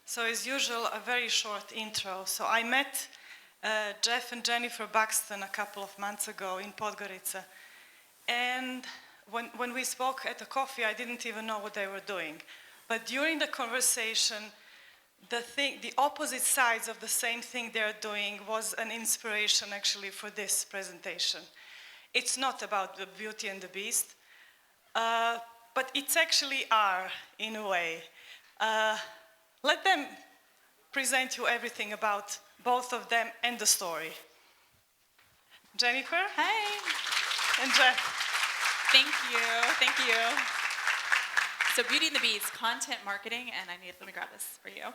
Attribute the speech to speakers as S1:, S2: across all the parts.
S1: So as usual, a very short intro. So I met Jeff and Jennifer Buxton a couple of months ago in Podgorica. And when we spoke at the coffee, I didn't even know what they were doing. But during the conversation, the opposite sides of the same thing they're doing was an inspiration actually for this presentation. It's not about the Beauty and the Beast, but it's actually are in a way. Let them present you everything about both of them and the story. Jennifer?
S2: Hi.
S1: And Jeff.
S2: Thank you. So Beauty and the Beast, content marketing, and let me grab this for you,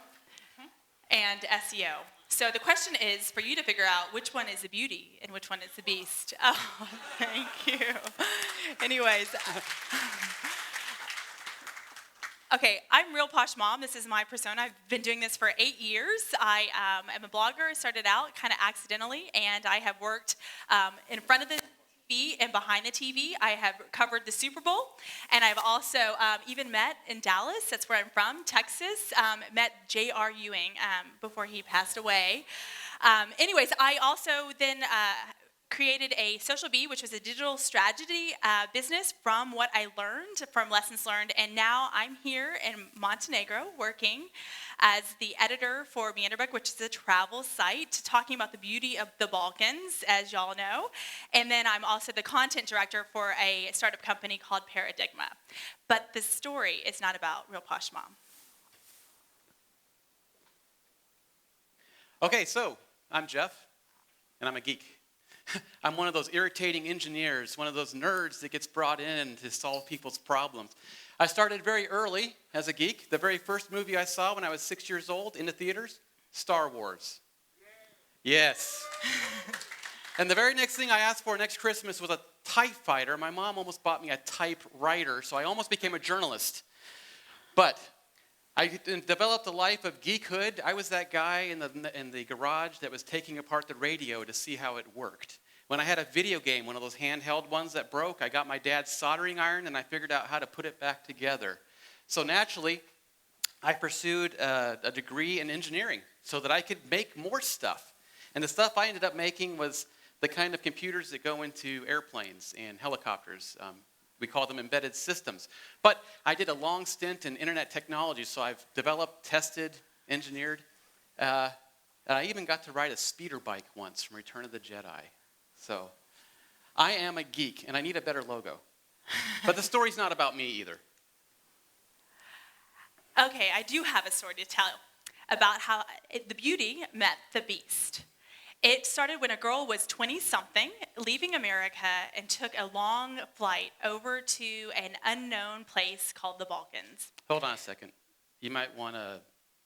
S2: and SEO. So the question is for you to figure out which one is the beauty and which one is the beast. Oh, thank you. Anyways. Okay, I'm Real Posh Mom. This is my persona. I've been doing this for 8 years. I am a blogger. I started out kind of accidentally, and I have worked in front of the TV and behind the TV. I have covered the Super Bowl, and I've also even met in Dallas, that's where I'm from, Texas, met J.R. Ewing before he passed away. Anyways, I also then created a Social Bee, which was a digital strategy business from what I learned, from lessons learned, and now I'm here in Montenegro working as the editor for Meanderbook, which is a travel site, talking about the beauty of the Balkans, as y'all know, and then I'm also the content director for a startup company called Paradigma. But the story is not about Real Posh Mom.
S3: Okay, so I'm Jeff, and I'm a geek. I'm one of those irritating engineers, one of those nerds that gets brought in to solve people's problems. I started very early as a geek. The very first movie I saw when I was 6 years old in the theaters, Star Wars. Yes. And the very next thing I asked for next Christmas was a TIE fighter. My mom almost bought me a typewriter, so I almost became a journalist. But I developed a life of geekhood. I was that guy in the garage that was taking apart the radio to see how it worked. When I had a video game, one of those handheld ones that broke, I got my dad's soldering iron and I figured out how to put it back together. So naturally, I pursued a degree in engineering so that I could make more stuff. And the stuff I ended up making was the kind of computers that go into airplanes and helicopters. We call them embedded systems. But I did a long stint in internet technology, so I've developed, tested, engineered. And I even got to ride a speeder bike once from Return of the Jedi. So I am a geek, and I need a better logo. But the story's not about me either.
S2: Okay, I do have a story to tell about how the beauty met the beast. It started when a girl was 20-something, leaving America, and took a long flight over to an unknown place called the Balkans.
S3: Hold on a second. You might want to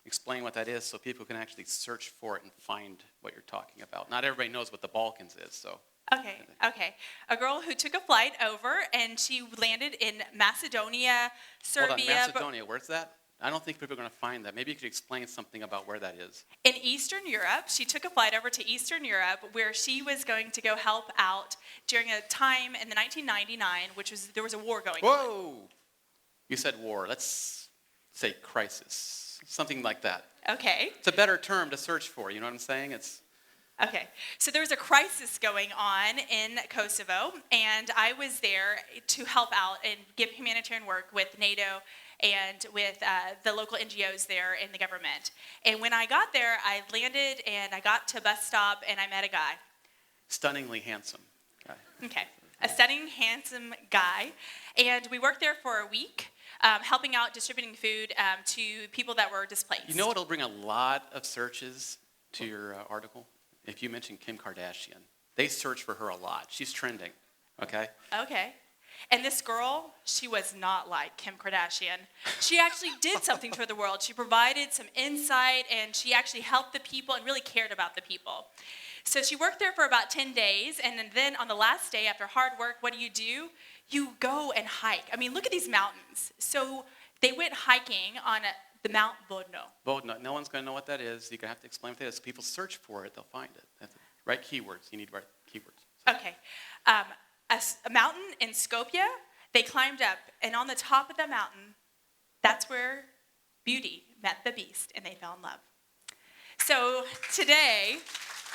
S3: explain what that is so people can actually search for it and find what you're talking about. Not everybody knows what the Balkans is, so.
S2: Okay. A girl who took a flight over, and she landed in Macedonia, Serbia.
S3: Hold on, Macedonia, where's that? I don't think people are going to find that. Maybe you could explain something about where that is.
S2: In Eastern Europe, she took a flight over to Eastern Europe where she was going to go help out during a time in the 1999, there was a war going on.
S3: Whoa! You said war. Let's say crisis. Something like that.
S2: Okay.
S3: It's a better term to search for. You know what I'm saying?
S2: Okay. So there was a crisis going on in Kosovo, and I was there to help out and give humanitarian work with NATO and with the local NGOs there in the government. And when I got there, I landed and I got to a bus stop and I met a guy.
S3: Stunningly handsome guy.
S2: Okay, a stunning, handsome guy. And we worked there for a week, helping out, distributing food to people that were displaced.
S3: You know what'll bring a lot of searches to your article? If you mention Kim Kardashian. They search for her a lot. She's trending, okay?
S2: Okay. And this girl, she was not like Kim Kardashian. She actually did something for the world. She provided some insight, and she actually helped the people and really cared about the people. So she worked there for about 10 days, and then on the last day, after hard work, what do? You go and hike. I mean, look at these mountains. So they went hiking on the Mount Vodno.
S3: Vodno. No one's going to know what that is. You're going to have to explain what that is. People search for it. They'll find it. That's it. Right keywords. You need right keywords.
S2: Okay. A mountain in Skopje, they climbed up, and on the top of the mountain, that's where Beauty met the Beast, and they fell in love. So today,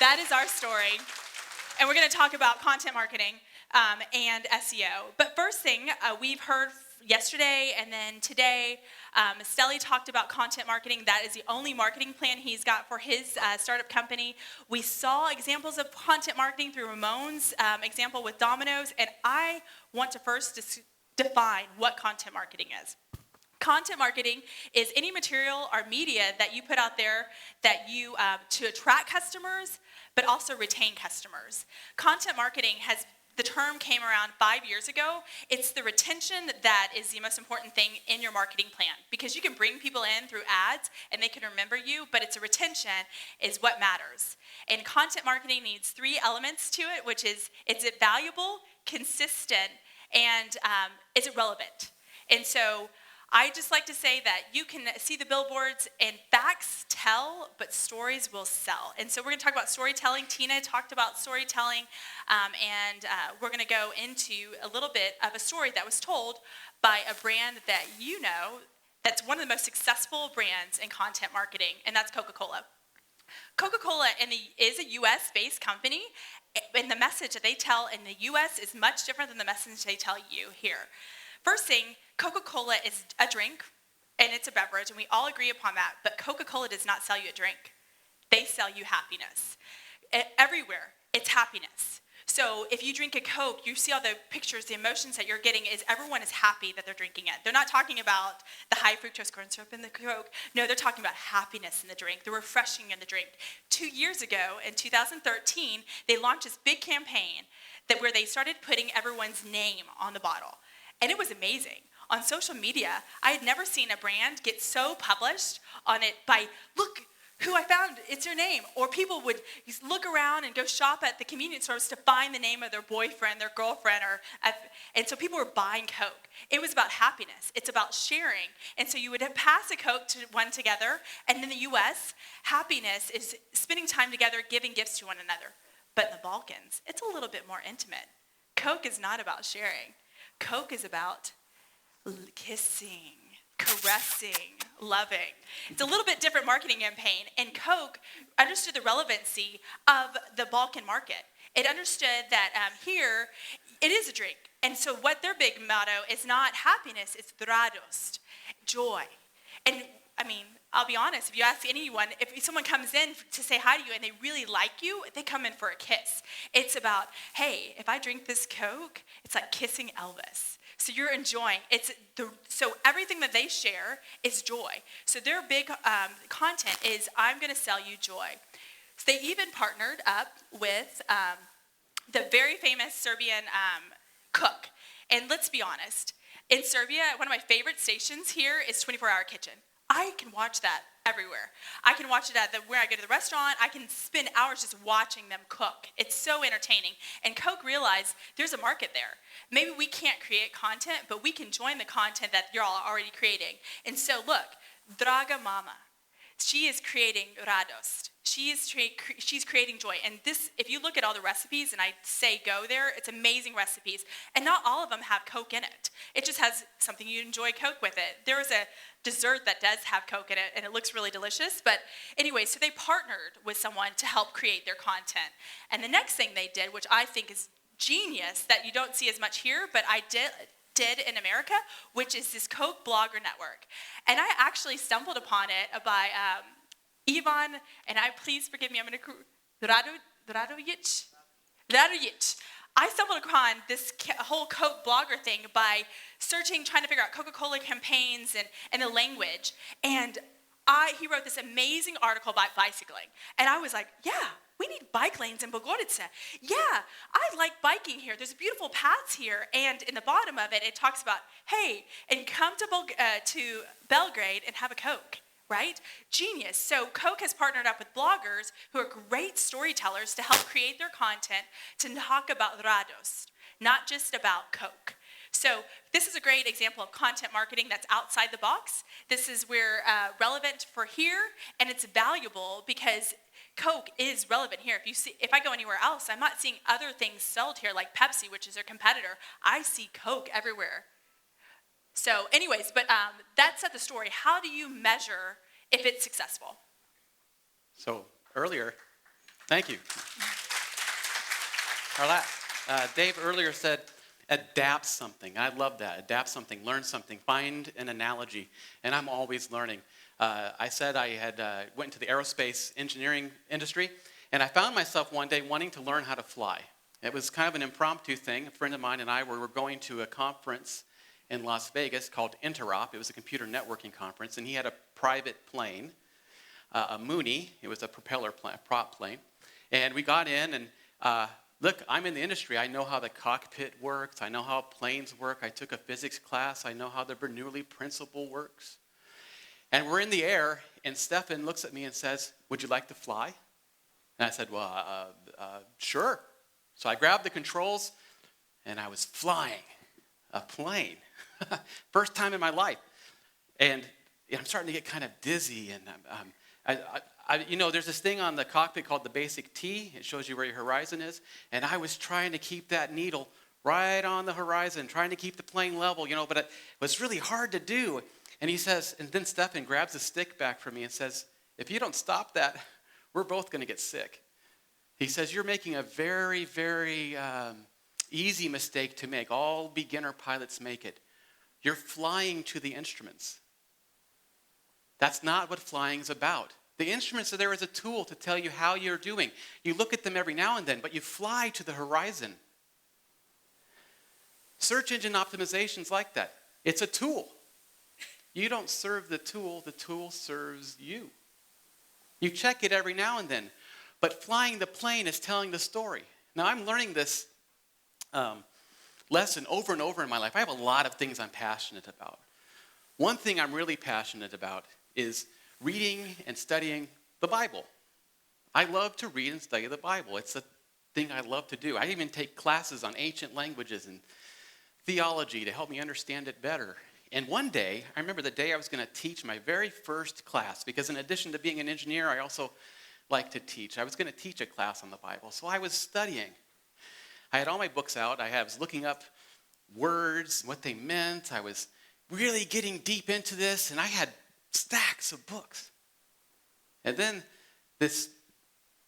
S2: that is our story. And we're going to talk about content marketing and SEO. But first thing, we've heard yesterday and then today, Stelly talked about content marketing. That is the only marketing plan he's got for his startup company. We saw examples of content marketing through Ramon's example with Domino's. And I want to first define what content marketing is. Content marketing is any material or media that you put out there that you to attract customers, but also retain customers. Content marketing the term came around 5 years ago. It's the retention that is the most important thing in your marketing plan, because you can bring people in through ads and they can remember you, but it's a retention is what matters. And content marketing needs 3 elements to it, which is it valuable, consistent, and is it relevant? And so I just like to say that you can see the billboards and facts tell, but stories will sell. And so we're going to talk about storytelling. Tina talked about storytelling, and we're going to go into a little bit of a story that was told by a brand that you know that's one of the most successful brands in content marketing, and that's Coca-Cola. Coca-Cola is a U.S.-based company, and the message that they tell in the U.S. is much different than the message they tell you here. First thing, Coca-Cola is a drink, and it's a beverage, and we all agree upon that, but Coca-Cola does not sell you a drink. They sell you happiness. Everywhere, it's happiness. So if you drink a Coke, you see all the pictures, the emotions that you're getting is everyone is happy that they're drinking it. They're not talking about the high fructose corn syrup in the Coke. No, they're talking about happiness in the drink, the refreshing in the drink. 2 years ago, in 2013, they launched this big campaign where they started putting everyone's name on the bottle. And it was amazing. On social media, I had never seen a brand get so published on it by, look who I found, it's your name. Or people would look around and go shop at the convenience stores to find the name of their boyfriend, their girlfriend, and so people were buying Coke. It was about happiness. It's about sharing. And so you would pass a Coke to one together, and in the U.S., happiness is spending time together, giving gifts to one another. But in the Balkans, it's a little bit more intimate. Coke is not about sharing. Coke is about kissing, caressing, loving. It's a little bit different marketing campaign, and Coke understood the relevancy of the Balkan market. It understood that here, it is a drink. And so what their big motto is not happiness, it's radost, joy. And I mean, I'll be honest, if you ask anyone, if someone comes in to say hi to you and they really like you, they come in for a kiss. It's about, hey, if I drink this Coke, it's like kissing Elvis. So you're enjoying. So everything that they share is joy. So their big content is, I'm going to sell you joy. So they even partnered up with the very famous Serbian cook. And let's be honest, in Serbia, one of my favorite stations here is 24 Hour Kitchen. I can watch that everywhere. I can watch it where I go to the restaurant. I can spend hours just watching them cook. It's so entertaining. And Coke realized there's a market there. Maybe we can't create content, but we can join the content that you're all already creating. And so look, Draga Mama, she is creating radost. She's creating joy. And this, if you look at all the recipes, and I say go there, it's amazing recipes. And not all of them have Coke in it. It just has something you enjoy Coke with it. There is a dessert that does have Coke in it, and it looks really delicious. But anyway, so they partnered with someone to help create their content. And the next thing they did, which I think is genius, that you don't see as much here, but I did in America, which is this Coke Blogger Network. And I actually stumbled upon it by Ivan, and please forgive me, I'm going to, Radovic. I stumbled upon this whole Coke blogger thing by searching, trying to figure out Coca-Cola campaigns and the language. And he wrote this amazing article about bicycling. And I was like, yeah, we need bike lanes in Bogorica. Yeah, I like biking here. There's beautiful paths here. And in the bottom of it, it talks about, hey, and come to Belgrade and have a Coke. Right? Genius. So Coke has partnered up with bloggers who are great storytellers to help create their content to talk about radost, not just about Coke. So this is a great example of content marketing that's outside the box. This is where relevant for here, and it's valuable because Coke is relevant here. If I go anywhere else, I'm not seeing other things sold here like Pepsi, which is their competitor. I see Coke everywhere. So anyways, but that set the story. How do you measure if it's successful?
S3: So earlier, thank you. Dave earlier said, adapt something. I love that. Adapt something, learn something, find an analogy. And I'm always learning. I said I had went into the aerospace engineering industry, and I found myself one day wanting to learn how to fly. It was kind of an impromptu thing. A friend of mine and I were going to a conference in Las Vegas called Interop. It was a computer networking conference, and he had a private plane, a Mooney. It was a propeller plane, prop plane. And we got in, and look, I'm in the industry. I know how the cockpit works. I know how planes work. I took a physics class. I know how the Bernoulli principle works. And we're in the air, and Stefan looks at me and says, "Would you like to fly?" And I said, "Well, sure." So I grabbed the controls, and I was flying a plane. First time in my life. And I'm starting to get kind of dizzy. And there's this thing on the cockpit called the basic T. It shows you where your horizon is. And I was trying to keep that needle right on the horizon, trying to keep the plane level, but it was really hard to do. And he says, and then Stefan grabs a stick back from me and says, "If you don't stop that, we're both going to get sick." He says, "You're making a very, very easy mistake to make. All beginner pilots make it. You're flying to the instruments. That's not what flying is about. The instruments are there as a tool to tell you how you're doing. You look at them every now and then, but you fly to the horizon." Search engine optimization is like that. It's a tool. You don't serve the tool serves you. You check it every now and then, but flying the plane is telling the story. Now, I'm learning this lesson over and over in my life. I have a lot of things I'm passionate about. One thing I'm really passionate about is reading and studying the Bible. I love to read and study the Bible. It's a thing I love to do. I even take classes on ancient languages and theology to help me understand it better. And one day, I remember the day I was going to teach my very first class, because in addition to being an engineer, I also like to teach. I was going to teach a class on the Bible. So I was studying. I had all my books out. I was looking up words, what they meant. I was really getting deep into this, and I had stacks of books. And then this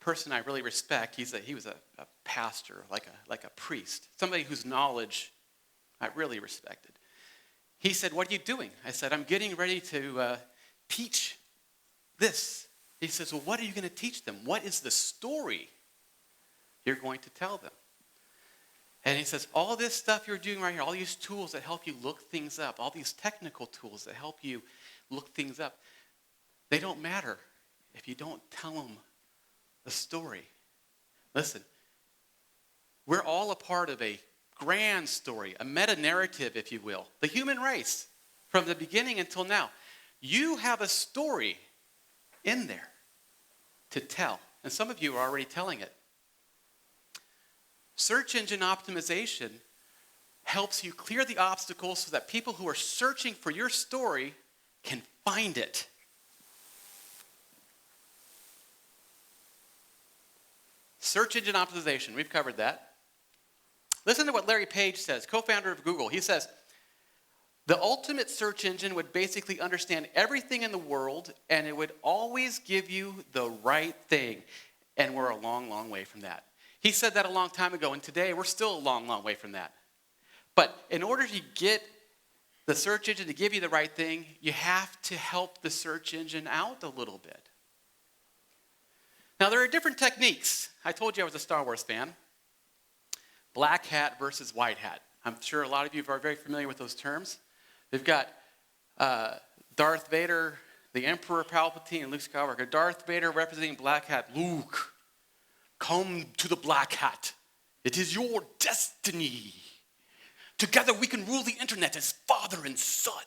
S3: person I really respect, he was a pastor, like a priest, somebody whose knowledge I really respected. He said, "What are you doing?" I said, "I'm getting ready to teach this." He says, "Well, what are you going to teach them? What is the story you're going to tell them?" And he says, "All this stuff you're doing right here, all these tools that help you look things up, all these technical tools that help you look things up, they don't matter if you don't tell them the story." Listen, we're all a part of a grand story, a meta-narrative, if you will. The human race, from the beginning until now. You have a story in there to tell. And some of you are already telling it. Search engine optimization helps you clear the obstacles so that people who are searching for your story can find it. Search engine optimization, we've covered that. Listen to what Larry Page says, co-founder of Google. He says, "The ultimate search engine would basically understand everything in the world, and it would always give you the right thing." And we're a long, long way from that. He said that a long time ago, and today we're still a long, long way from that. But in order to get the search engine to give you the right thing, you have to help the search engine out a little bit. Now, there are different techniques. I told you I was a Star Wars fan. Black hat versus white hat. I'm sure a lot of you are very familiar with those terms. They've got Darth Vader, the Emperor Palpatine, and Luke Skywalker. Darth Vader representing black hat. "Luke, come to the black hat. It is your destiny. Together we can rule the internet as father and son."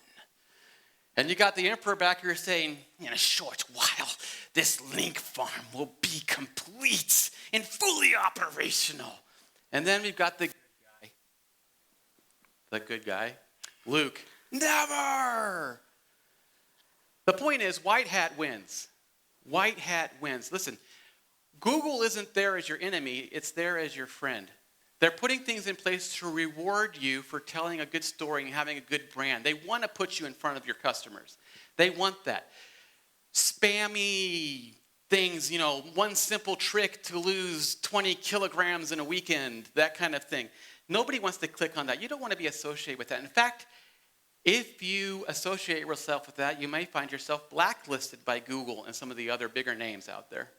S3: And you got the Emperor back here saying, "In a short while, this link farm will be complete and fully operational." And then we've got the good guy, Luke. "Never!" The point is, white hat wins. White hat wins. Listen, Google isn't there as your enemy, it's there as your friend. They're putting things in place to reward you for telling a good story and having a good brand. They want to put you in front of your customers. They want that. Spammy things, one simple trick to lose 20 kilograms in a weekend, that kind of thing. Nobody wants to click on that. You don't want to be associated with that. In fact, if you associate yourself with that, you may find yourself blacklisted by Google and some of the other bigger names out there.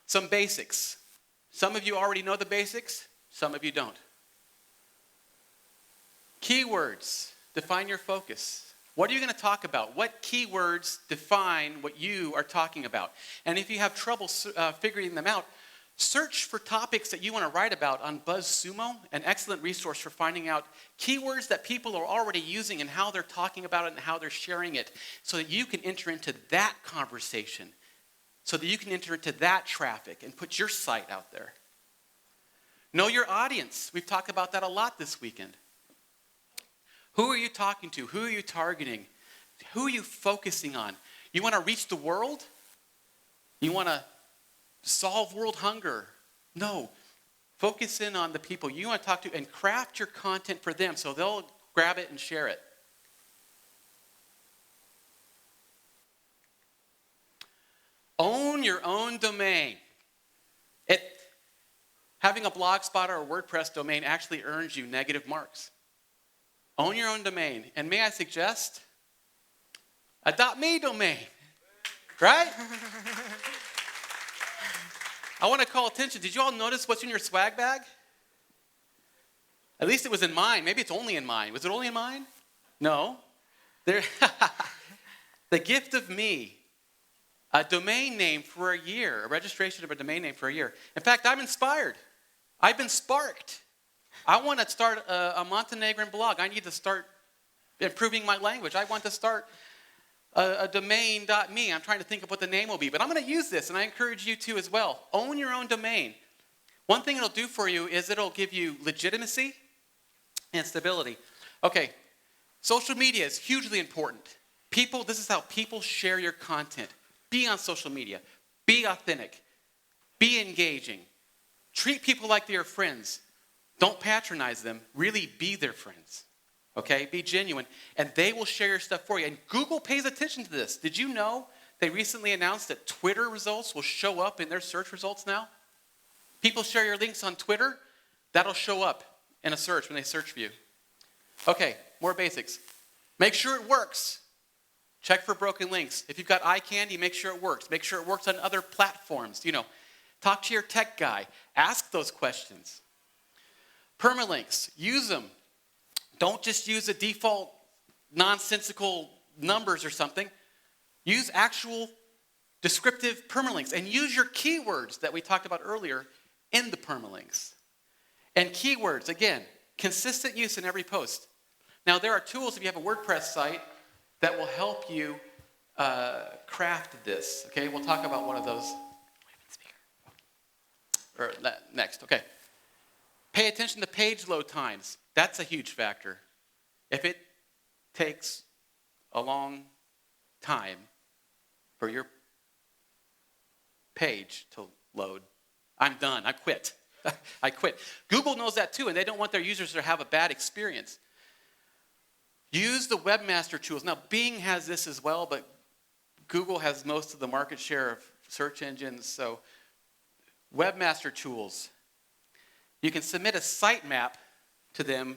S3: Some basics. Some of you already know the basics, some of you don't. Keywords define your focus. What are you going to talk about? What keywords define what you are talking about? And if you have trouble figuring them out, search for topics that you want to write about on BuzzSumo, an excellent resource for finding out keywords that people are already using and how they're talking about it and how they're sharing it so that you can enter into that conversation, so that you can enter into that traffic and put your site out there. Know your audience. We've talked about that a lot this weekend. Who are you talking to? Who are you targeting? Who are you focusing on? You want to reach the world? You want to solve world hunger? No. Focus in on the people you want to talk to and craft your content for them so they'll grab it and share it. Own your own domain. Having a Blogspot or a WordPress domain actually earns you negative marks. Own your own domain. And may I suggest a .me domain, right? I want to call attention. Did you all notice what's in your swag bag? At least it was in mine. Maybe it's only in mine. Was it only in mine? No. The gift of me. A domain name for a year, a registration of a domain name for a year. In fact, I'm inspired. I've been sparked. I want to start a Montenegrin blog. I need to start improving my language. I want to start a domain.me. I'm trying to think of what the name will be, but I'm going to use this, and I encourage you to as well. Own your own domain. One thing it'll do for you is it'll give you legitimacy and stability. Okay, social media is hugely important. This is how people share your content. Be on social media. Be authentic. Be engaging. Treat people like they are friends. Don't patronize them. Really be their friends. Okay? Be genuine. And they will share your stuff for you. And Google pays attention to this. Did you know they recently announced that Twitter results will show up in their search results now? People share your links on Twitter. That'll show up in a search when they search for you. Okay, more basics. Make sure it works. Check for broken links. If you've got eye candy, make sure it works. Make sure it works on other platforms. Talk to your tech guy. Ask those questions. Permalinks. Use them. Don't just use the default nonsensical numbers or something. Use actual descriptive permalinks. And use your keywords that we talked about earlier in the permalinks. And keywords, again, consistent use in every post. Now, there are tools if you have a WordPress site that will help you craft this. Okay, we'll talk about one of those next. Okay. Pay attention to page load times. That's a huge factor. If it takes a long time for your page to load, I'm done. I quit. I quit. Google knows that too, and they don't want their users to have a bad experience. Use the webmaster tools. Now, Bing has this as well, but Google has most of the market share of search engines. So, webmaster tools. You can submit a sitemap to them,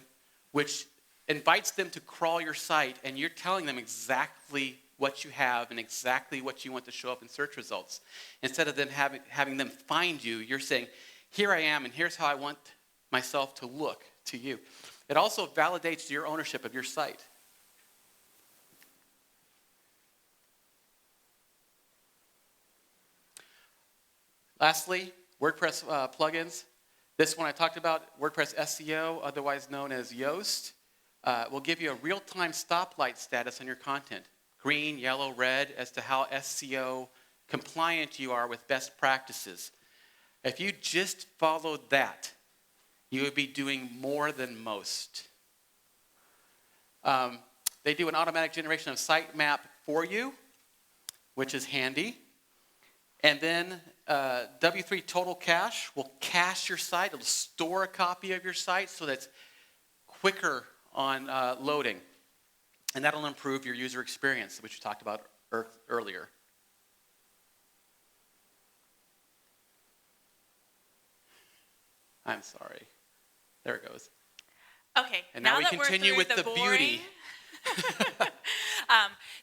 S3: which invites them to crawl your site, and you're telling them exactly what you have and exactly what you want to show up in search results. Instead of them having them find you, you're saying, here I am, and here's how I want myself to look to you. It also validates your ownership of your site. Lastly, WordPress plugins. This one I talked about, WordPress SEO, otherwise known as Yoast, will give you a real-time stoplight status on your content. Green, yellow, red, as to how SEO compliant you are with best practices. If you just followed that, you would be doing more than most. They do an automatic generation of sitemap for you, which is handy. And then W3 Total Cache will cache your site. It'll store a copy of your site so that's quicker on loading. And that'll improve your user experience, which we talked about earlier. I'm sorry. There it goes.
S2: Okay,
S3: And now we
S2: that
S3: continue
S2: we're
S3: with
S2: through
S3: the
S2: boring,
S3: beauty.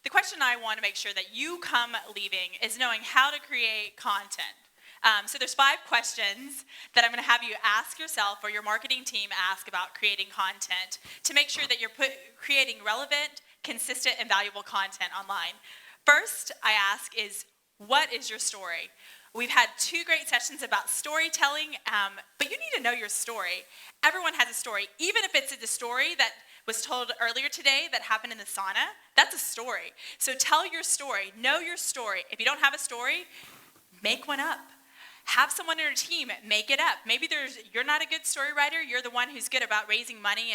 S2: The question I want to make sure that you come leaving is knowing how to create content. So there's 5 questions that I'm going to have you ask yourself or your marketing team ask about creating content to make sure that you're creating relevant, consistent, and valuable content online. First, I ask is, what is your story? We've had 2 great sessions about storytelling, but you need to know your story. Everyone has a story. Even if it's the story that was told earlier today that happened in the sauna, that's a story. So tell your story. Know your story. If you don't have a story, make one up. Have someone on your team make it up. Maybe you're not a good story writer. You're the one who's good about raising money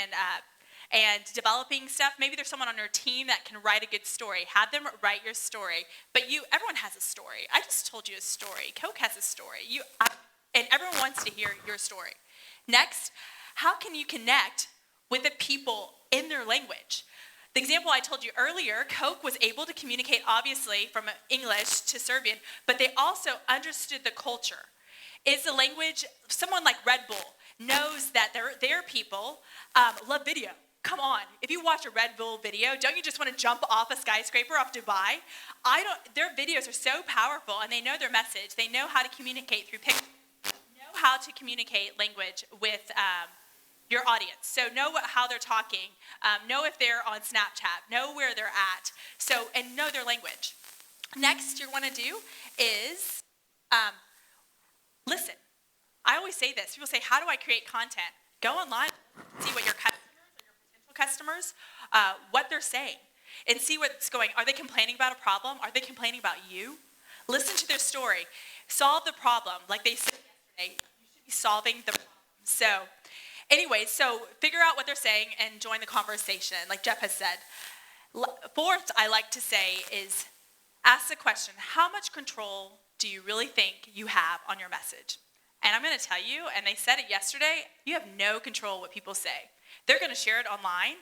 S2: and developing stuff. Maybe there's someone on your team that can write a good story. Have them write your story. But everyone has a story. I just told you a story. Coke has a story. And everyone wants to hear your story. Next, how can you connect with the people in their language? The example I told you earlier, Coke was able to communicate obviously from English to Serbian, but they also understood the culture. It's a language, someone like Red Bull knows that their people love video. Come on, if you watch a Red Bull video, don't you just want to jump off a skyscraper off Dubai? Their videos are so powerful and they know their message. They know how to communicate through pictures, know how to communicate language with your audience. So know how they're talking, know if they're on Snapchat, know where they're at, and know their language. Next, you want to do is listen. I always say this. People say, how do I create content? Go online, see what your customers or your potential customers, what they're saying, and see what's going. Are they complaining about a problem? Are they complaining about you? Listen to their story. Solve the problem. Like they said yesterday, you should be solving the problem. So figure out what they're saying and join the conversation, like Jeff has said. Fourth, I like to say is ask the question, how much control do you really think you have on your message? And I'm going to tell you, and they said it yesterday, you have no control what people say. They're going to share it online.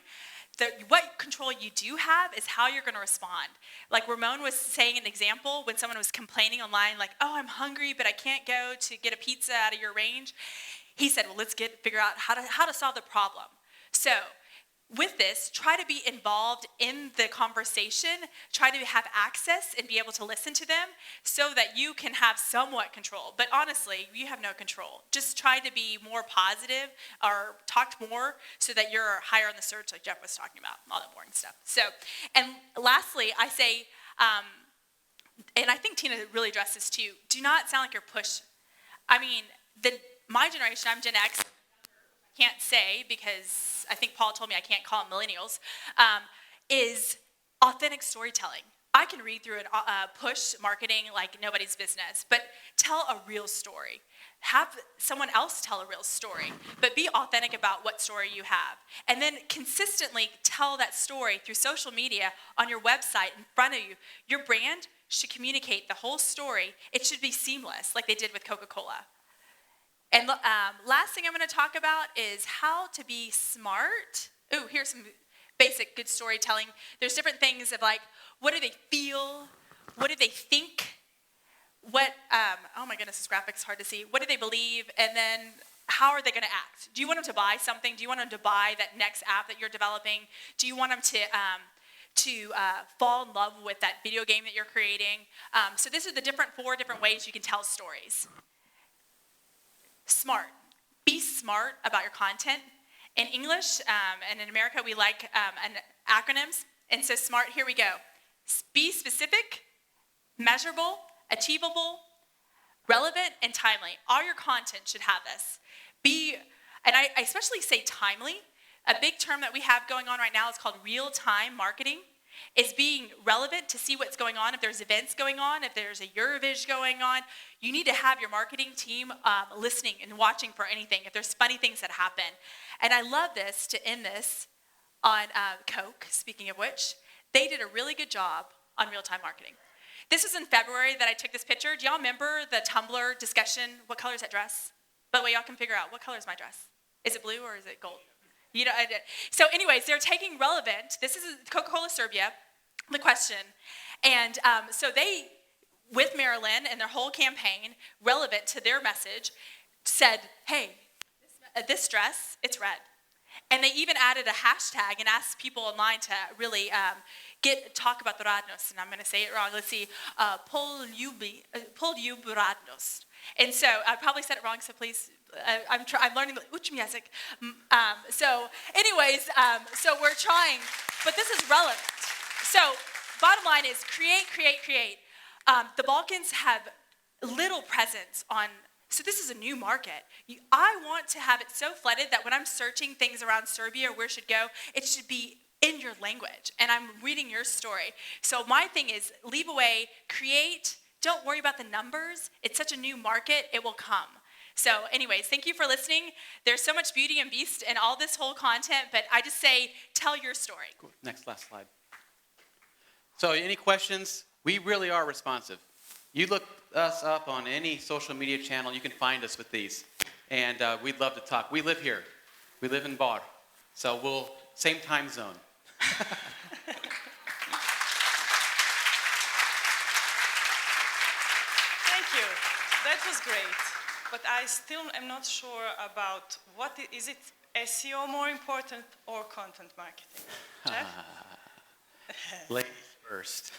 S2: What control you do have is how you're going to respond. Like Ramon was saying an example when someone was complaining online, like, oh, I'm hungry, but I can't go to get a pizza out of your range. He said, well, let's figure out how to solve the problem. So with this, try to be involved in the conversation, try to have access and be able to listen to them so that you can have somewhat control. But honestly, you have no control. Just try to be more positive or talk more so that you're higher on the search like Jeff was talking about, all that boring stuff. So, and lastly, I say, and I think Tina really addressed this too, do not sound like you're pushed. I mean, my generation, I'm Gen X, can't say because I think Paul told me I can't call them millennials, is authentic storytelling. I can read through push marketing like nobody's business, but tell a real story. Have someone else tell a real story, but be authentic about what story you have. And then consistently tell that story through social media, on your website, in front of you. Your brand should communicate the whole story. It should be seamless like they did with Coca-Cola. And last thing I'm going to talk about is how to be smart. Ooh, here's some basic good storytelling. There's different things of like, what do they feel? What do they think? Oh my goodness, this graphic's hard to see. What do they believe? And then how are they going to act? Do you want them to buy something? Do you want them to buy that next app that you're developing? Do you want them to fall in love with that video game that you're creating? So this is the 4 different ways you can tell stories. Smart. Be smart about your content. In English and in America, we like acronyms. And so SMART, here we go. Be specific, measurable, achievable, relevant, and timely. All your content should have this. And I especially say timely. A big term that we have going on right now is called real-time marketing. It's being relevant to see what's going on. If there's events going on, if there's a Eurovision going on, you need to have your marketing team listening and watching for anything, if there's funny things that happen. And I love this, to end this, on Coke, speaking of which, they did a really good job on real-time marketing. This was in February that I took this picture. Do y'all remember the Tumblr discussion? What color is that dress? By the way, y'all can figure out what color is my dress. Is it blue or is it gold? You know. So anyways, they're taking relevant. This is Coca-Cola Serbia, the question. And so they, with Marilyn and their whole campaign, relevant to their message, said, hey, this dress, it's red. And they even added a hashtag and asked people online to really talk about the radnost. And I'm going to say it wrong. Let's see, poljub radnost. And so I probably said it wrong, so please, I'm learning the učim jezik. So anyways, so we're trying, but this is relevant. So bottom line is create. The Balkans have little presence on. So this is a new market. I want to have it so flooded that when I'm searching things around Serbia, where it should go, it should be in your language. And I'm reading your story. So my thing is leave away, create. Don't worry about the numbers. It's such a new market. It will come. So anyways, thank you for listening. There's so much beauty and beast in all this whole content, but I just say tell your story.
S3: Cool. Last slide. So any questions? We really are responsive. You look us up on any social media channel, you can find us with these. And we'd love to talk. We live here. We live in Bar. So same time zone.
S1: Thank you. That was great. But I still am not sure about is it SEO more important or content marketing? Jeff?
S3: Ladies first.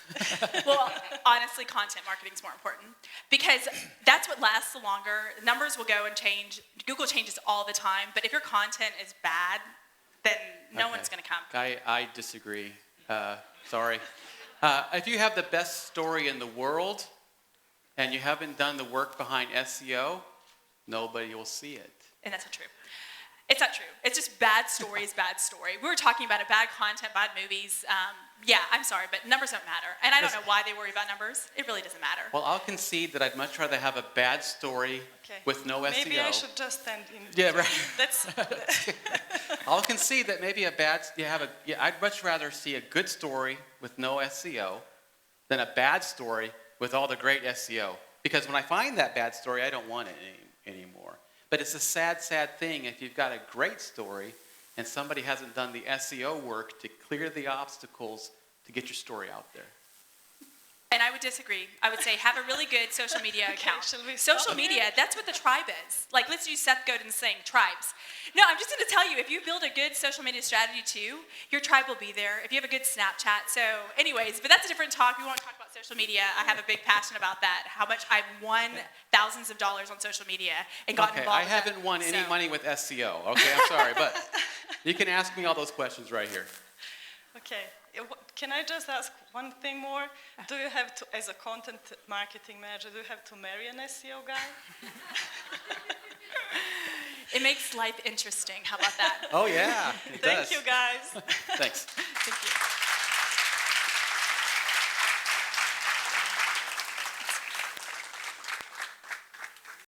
S2: Well, honestly, content marketing is more important because that's what lasts the longer. Numbers will go and change. Google changes all the time. But if your content is bad, then no one's going to come.
S3: I disagree. Sorry. If you have the best story in the world and you haven't done the work behind SEO, nobody will see it.
S2: And that's not true. It's not true. It's just bad stories, bad story. We were talking about it, bad content, bad movies. Yeah, I'm sorry, but numbers don't matter. And I don't know why they worry about numbers. It really doesn't matter.
S3: Well, I'll concede that I'd much rather have a bad story with no SEO.
S1: Maybe I should just stand in.
S3: Yeah, right.
S1: That's.
S3: I'll concede that maybe I'd much rather see a good story with no SEO than a bad story with all the great SEO. Because when I find that bad story, I don't want it anymore. But it's a sad, sad thing if you've got a great story and somebody hasn't done the SEO work to clear the obstacles to get your story out there.
S2: And I would disagree. I would say have a really good social media account. Social media, that's what the tribe is. Like, let's use Seth Godin's saying, tribes. No, I'm just going to tell you, if you build a good social media strategy too, your tribe will be there. If you have a good Snapchat. So anyways, but that's a different talk. We won't talk about social media. I have a big passion about that. How much I've won thousands of dollars on social media and gotten involved
S3: I haven't won any money with SEO. Okay, I'm sorry, but you can ask me all those questions right here.
S1: Okay. Can I just ask one thing more? Do you have to, as a content marketing manager, do you have to marry an SEO guy?
S2: It makes life interesting. How about that?
S3: Oh, yeah, it does.
S1: Thank you, guys.
S3: Thanks.
S2: Thank you.